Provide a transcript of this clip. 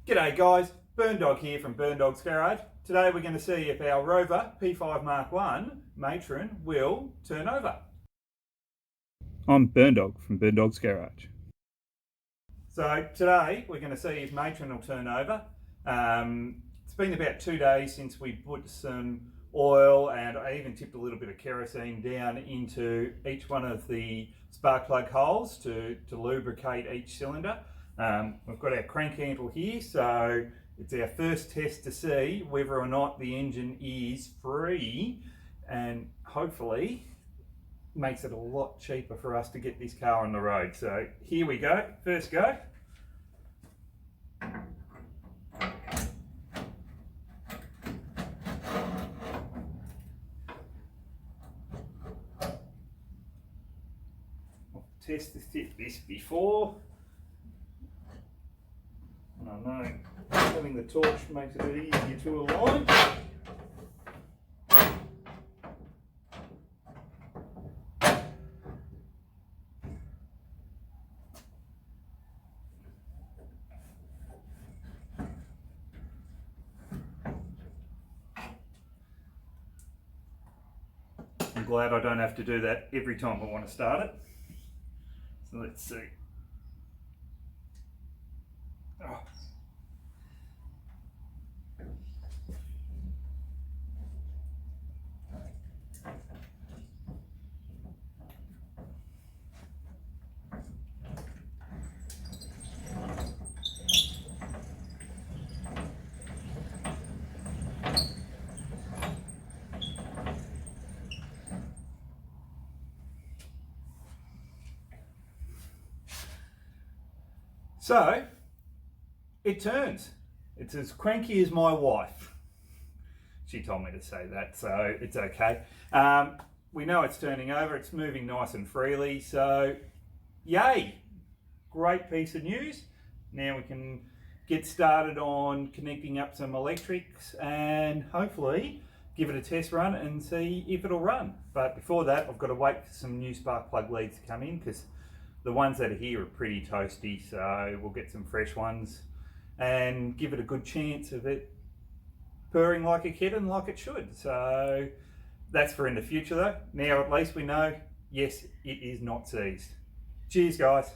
G'day guys, Burn Dog here from Burn Dog's Garage. Today we're going to see if our Rover P5 Mark 1 matron will turn over. I'm Burn Dog from Burn Dog's Garage. So today we're going to see if matron will turn over. It's been about 2 days since we put some oil and I even tipped a little bit of kerosene down into each one of the spark plug holes to lubricate each cylinder. We've got our crank handle here, so it's our first test to see whether or not the engine is free, and hopefully makes it a lot cheaper for us to get this car on the road. So here we go, first go. I've tested this before. I know having the torch makes it a bit easier to align. I'm glad I don't have to do that every time I want to start it. So let's see. Oh. So, it turns. It's as cranky as my wife. She told me to say that, so it's okay. We know it's turning over, it's moving nice and freely, so yay! Great piece of news. Now we can get started on connecting up some electrics and hopefully give it a test run and see if it'll run. But before that, I've got to wait for some new spark plug leads to come in because the ones that are here are pretty toasty, so we'll get some fresh ones and give it a good chance of it purring like a kitten like it should. So that's for in the future though. Now at least we know, yes, it is not seized. Cheers guys.